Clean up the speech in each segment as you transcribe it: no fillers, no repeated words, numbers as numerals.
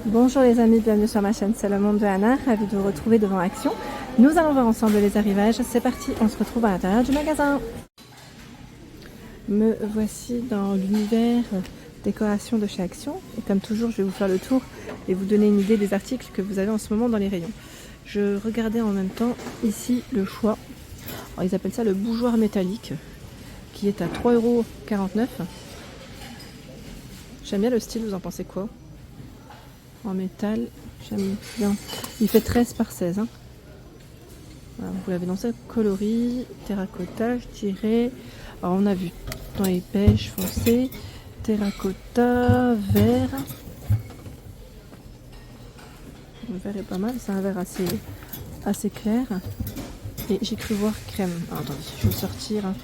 Bonjour les amis, bienvenue sur ma chaîne, c'est le monde de Anna, ravie de vous retrouver devant Action. Nous allons voir ensemble les arrivages, c'est parti, on se retrouve à l'intérieur du magasin. Me voici dans l'univers décoration de chez Action, et comme toujours je vais vous faire le tour et vous donner une idée des articles que vous avez en ce moment dans les rayons. Je regardais en même temps ici le choix, alors, ils appellent ça le bougeoir métallique, qui est à 3,49 €. J'aime bien le style, vous en pensez quoi? En métal, j'aime bien. Il fait 13 par 16. Hein. Voilà, vous l'avez dans ce coloris, terracotta, je dirais. Alors on a vu dans les beiges foncés, terracotta, vert. Le vert est pas mal, c'est un vert assez clair. Et j'ai cru voir crème. Ah, attendez, je vais le sortir. Hein.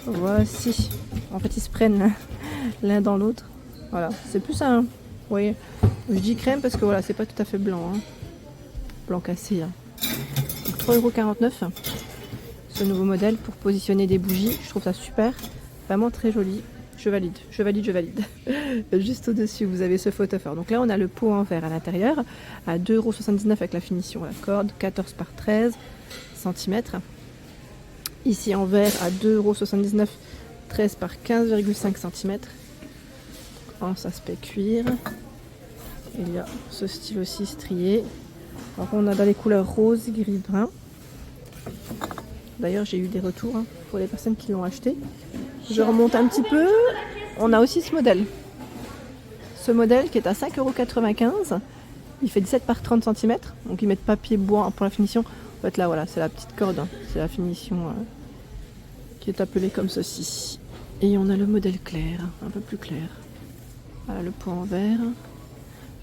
Voici. En fait, ils se prennent l'un dans l'autre. Voilà, c'est plus un. Vous voyez, je dis crème parce que voilà, c'est pas tout à fait blanc. Hein. Blanc cassé. Hein. 3,49 €. Ce nouveau modèle pour positionner des bougies. Je trouve ça super. Vraiment très joli. Je valide, je valide, je valide. Juste au-dessus, vous avez ce photophore. Donc là, on a le pot en verre à l'intérieur à 2,79 € avec la finition à la corde, 14 par 13 cm. Ici en verre à 2,79 €, 13 par 15,5 cm. En aspect cuir. Il y a ce style aussi strié. Alors on a dans les couleurs rose, gris, brun. D'ailleurs j'ai eu des retours hein, pour les personnes qui l'ont acheté. Je remonte un petit peu. On a aussi ce modèle. Ce modèle qui est à 5,95 €. Il fait 17 par 30 cm. Donc ils mettent papier bois pour la finition. En fait là voilà, c'est la petite corde. Hein. C'est la finition qui est appelée comme ceci. Et on a le modèle clair, un peu plus clair. Voilà le pot en verre.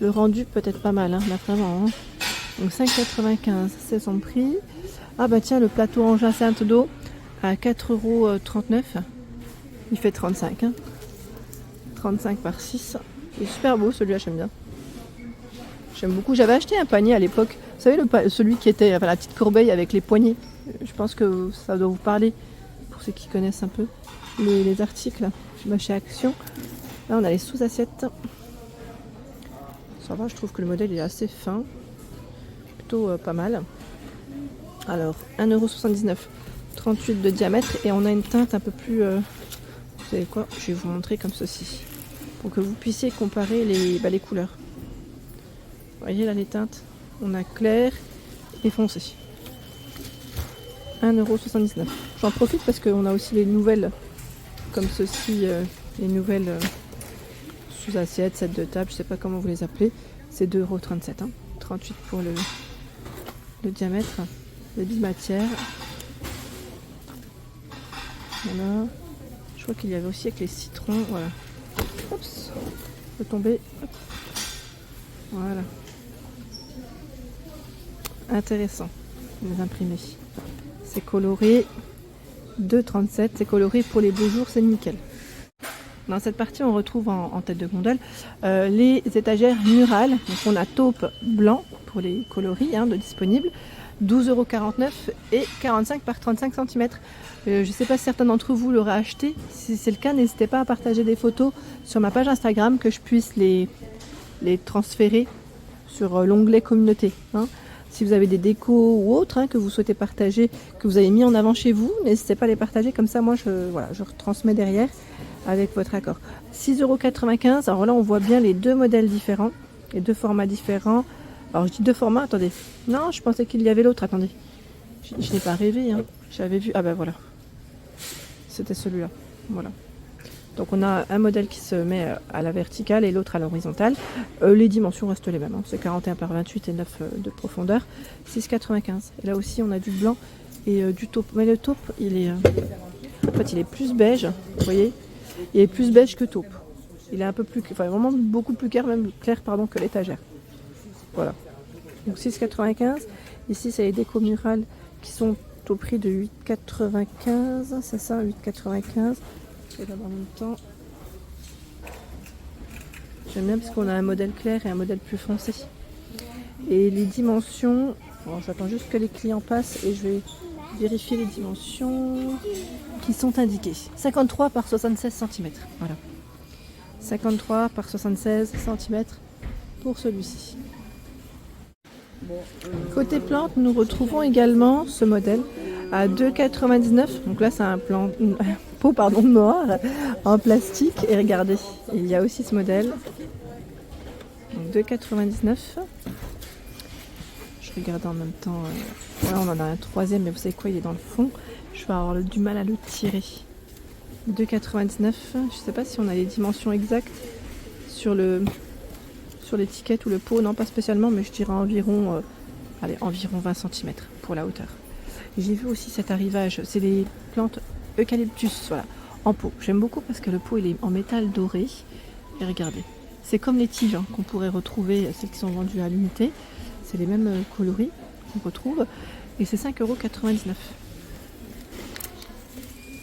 Le rendu peut-être pas mal, hein, là vraiment. Hein. Donc 5,95 €, c'est son prix. Ah bah tiens, le plateau en jacinthe d'eau à 4,39 €. Il fait 35. Hein. 35 par 6. Il est super beau celui-là, j'aime bien. J'aime beaucoup. J'avais acheté un panier à l'époque. Vous savez, celui qui était enfin, la petite corbeille avec les poignées. Je pense que ça doit vous parler pour ceux qui connaissent un peu les articles chez Action. Là, on a les sous-assiettes. Ça va, je trouve que le modèle est assez fin. Plutôt pas mal. Alors, 1,79 €, 38 de diamètre. Et on a une teinte un peu plus... vous savez quoi? Je vais vous montrer comme ceci. Pour que vous puissiez comparer les couleurs. Vous voyez là les teintes? On a clair et foncé. 1,79 €. J'en profite parce qu'on a aussi les nouvelles, comme ceci, les nouvelles sous-assiettes, set de table, je sais pas comment vous les appelez. C'est 2,37 €. Hein. 38 pour le diamètre. Les bimatières. Voilà. Je crois qu'il y avait aussi avec les citrons. Voilà. Oups. Peut tomber. Hop. Voilà. Intéressant. Les imprimés. C'est coloré. 2,37 €. C'est coloré pour les beaux jours, c'est nickel. Dans cette partie, on retrouve en tête de gondole les étagères murales. Donc on a taupe blanc pour les coloris de disponibles. 12,49 € et 45 par 35 cm. Je ne sais pas si certains d'entre vous l'auraient acheté. Si c'est le cas, n'hésitez pas à partager des photos sur ma page Instagram que je puisse les transférer sur l'onglet communauté. Hein. Si vous avez des décos ou autres que vous souhaitez partager, que vous avez mis en avant chez vous, n'hésitez pas à les partager. Comme ça, moi, je retransmets derrière avec votre accord. 6,95 €. Alors là, on voit bien les deux modèles différents, les deux formats différents. Alors je dis deux formats, attendez. Non, je pensais qu'il y avait l'autre, attendez. Je n'ai pas rêvé, hein. J'avais vu, ah ben voilà. C'était celui-là, voilà. Donc on a un modèle qui se met à la verticale et l'autre à l'horizontale. Les dimensions restent les mêmes, hein. C'est 41 par 28 et 9 de profondeur. 6,95 €. Et là aussi on a du blanc et du taupe. Mais le taupe, il est, en fait il est plus beige, vous voyez. Il est plus beige que taupe. Il est un peu plus, enfin vraiment beaucoup plus clair, même clair pardon, que l'étagère. Voilà. Donc 6,95 €. Ici, c'est les décos murales qui sont au prix de 8,95 €. C'est ça, 8,95 €. Et là, en même temps, j'aime bien parce qu'on a un modèle clair et un modèle plus foncé. Et les dimensions, bon, j'attends juste que les clients passent et je vais vérifier les dimensions qui sont indiquées. 53 par 76 cm. Voilà. 53 par 76 cm. pour celui-ci. Côté plantes, nous retrouvons également ce modèle à 2,99 €. Donc là, c'est un pot noir en plastique. Et regardez, il y a aussi ce modèle. Donc 2,99 €. Je regarde en même temps. Là, on en a un troisième, mais vous savez quoi, il est dans le fond. Je vais avoir du mal à le tirer. 2,99 €. Je ne sais pas si on a les dimensions exactes sur l'étiquette ou le pot. Non, pas spécialement, mais je dirais environ 20 cm pour la hauteur. J'ai vu aussi cet arrivage. C'est les plantes eucalyptus, voilà, en pot. J'aime beaucoup parce que le pot il est en métal doré. Et regardez, c'est comme les tiges qu'on pourrait retrouver, celles qui sont vendues à l'unité. C'est les mêmes coloris qu'on retrouve. Et c'est 5,99 €.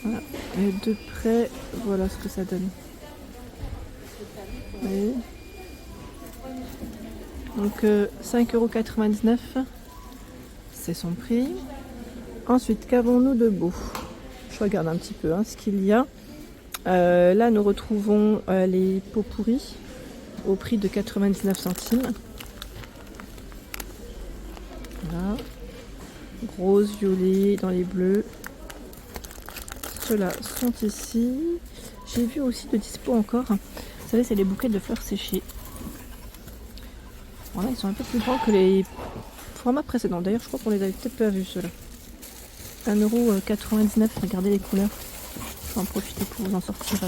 Voilà. Et de près, voilà ce que ça donne. Vous voyez ? Donc 5,99 €, c'est son prix. Ensuite, qu'avons-nous de beau? Je regarde un petit peu ce qu'il y a. Là, nous retrouvons les pots pourris au prix de 99 centimes. Voilà. Rose, violet, dans les bleus. Ceux-là sont ici. J'ai vu aussi de dispo encore. Vous savez, c'est les bouquets de fleurs séchées. Voilà, ils sont un peu plus grands que les formats précédents. D'ailleurs, je crois qu'on les avait peut-être pas vus, ceux-là. 1,99 €. Regardez les couleurs. Je vais en profiter pour vous en sortir.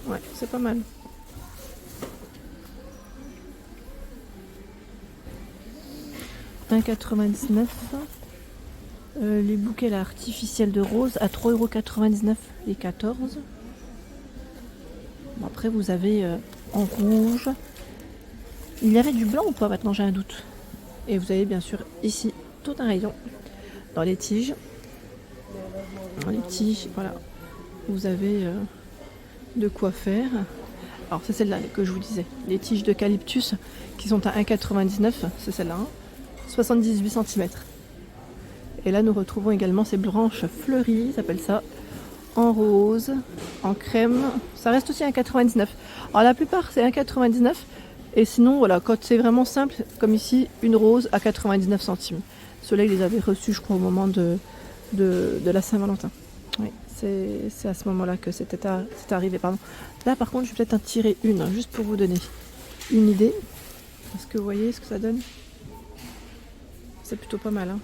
Ouais, c'est pas mal. « 1,99 €. Les bouquets là, artificiels de roses à 3,99 € les 14. Bon, après, vous avez en rouge. Il y avait du blanc ou pas? Maintenant, j'ai un doute. Et vous avez bien sûr ici tout un rayon dans les tiges. Dans les tiges, voilà. Vous avez de quoi faire. Alors, c'est celle-là que je vous disais. Les tiges d'eucalyptus qui sont à 1,99 €. C'est celle-là. 78 cm. Et là, nous retrouvons également ces branches fleuries, ça s'appelle ça, en rose, en crème. Ça reste aussi à 1,99 €. Alors, la plupart, c'est 1,99 €. Et sinon, voilà, quand c'est vraiment simple, comme ici, une rose à 99 centimes. Ceux-là, ils les avaient reçus, je crois, au moment de la Saint-Valentin. Oui, c'est à ce moment-là que c'était arrivé. Pardon. Là, par contre, je vais peut-être en tirer une, juste pour vous donner une idée. Est-ce que vous voyez ce que ça donne? C'est plutôt pas mal.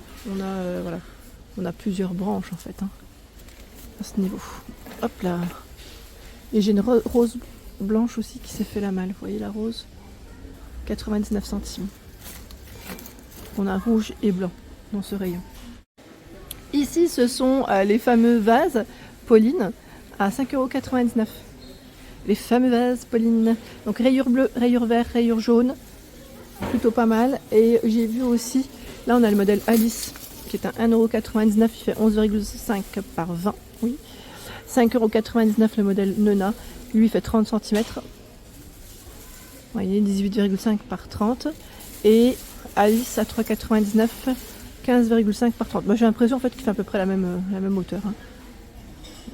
On a plusieurs branches, en fait, à ce niveau. Hop là. Et j'ai une rose blanche aussi qui s'est fait la malle. Vous voyez la rose? 99 centimes. On a rouge et blanc dans ce rayon. Ici, ce sont les fameux vases Pauline à 5,99 €. Les fameux vases Pauline. Donc rayures bleues, rayures vertes, rayures jaunes. Plutôt pas mal. Et j'ai vu aussi, là on a le modèle Alice qui est à 1,99 €. Il fait 11,5 par 20. Oui. 5,99 € le modèle Nona. Lui il fait 30 cm. Vous voyez, 18,5 par 30. Et Alice à 3,99 €, 15,5 par 30. Moi j'ai l'impression en fait qu'il fait à peu près la même hauteur.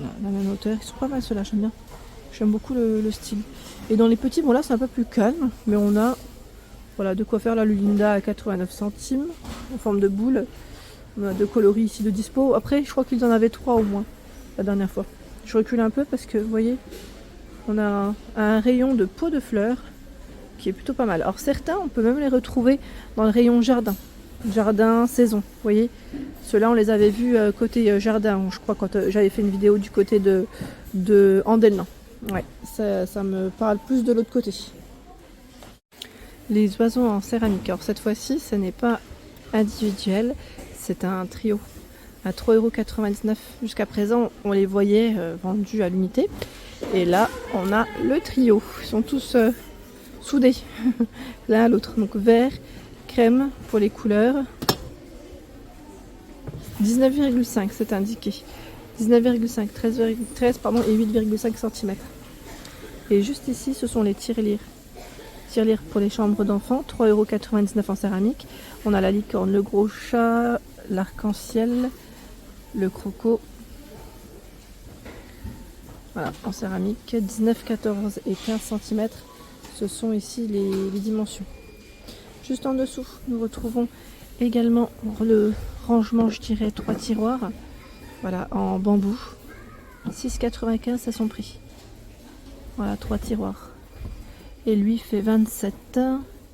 La même hauteur. Ils sont pas mal ceux-là, j'aime bien. J'aime beaucoup le style. Et dans les petits, bon là c'est un peu plus calme, mais on a voilà, de quoi faire. Là le Linda à 89 centimes, en forme de boule. On a deux coloris ici de dispo. Après, je crois qu'ils en avaient 3 au moins la dernière fois. Je recule un peu parce que vous voyez, on a un rayon de pots de fleurs qui est plutôt pas mal. Alors certains, on peut même les retrouver dans le rayon jardin. Jardin, saison, vous voyez. Ceux-là, on les avait vus côté jardin, je crois, quand j'avais fait une vidéo du côté de Andelnan. Ouais, ça me parle plus de l'autre côté. Les oiseaux en céramique. Alors cette fois-ci, ce n'est pas individuel, c'est un trio. À 3,99 €. Jusqu'à présent, on les voyait vendus à l'unité. Et là, on a le trio. Ils sont tous soudés l'un à l'autre. Donc vert, crème pour les couleurs. 19,5 c'est indiqué. 19,5, 13 pardon, et 8,5 cm. Et juste ici, ce sont les tirelires. Tirelires pour les chambres d'enfants, 3,99 € en céramique. On a la licorne, le gros chat, l'arc-en-ciel, le croco. Voilà, en céramique, 19, 14 et 15 cm. ce sont ici les dimensions. Juste en dessous, nous retrouvons également le rangement, je dirais 3 tiroirs, voilà, en bambou. 6,95 c'est son prix. Voilà, 3 tiroirs. Et lui fait 27,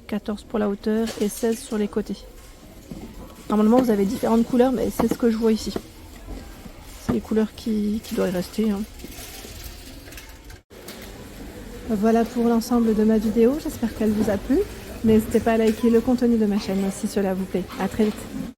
14 pour la hauteur et 16 sur les côtés. Normalement vous avez différentes couleurs, mais c'est ce que je vois ici. C'est les couleurs qui doivent rester. Hein. Voilà pour l'ensemble de ma vidéo, j'espère qu'elle vous a plu. N'hésitez pas à liker le contenu de ma chaîne si cela vous plaît. À très vite.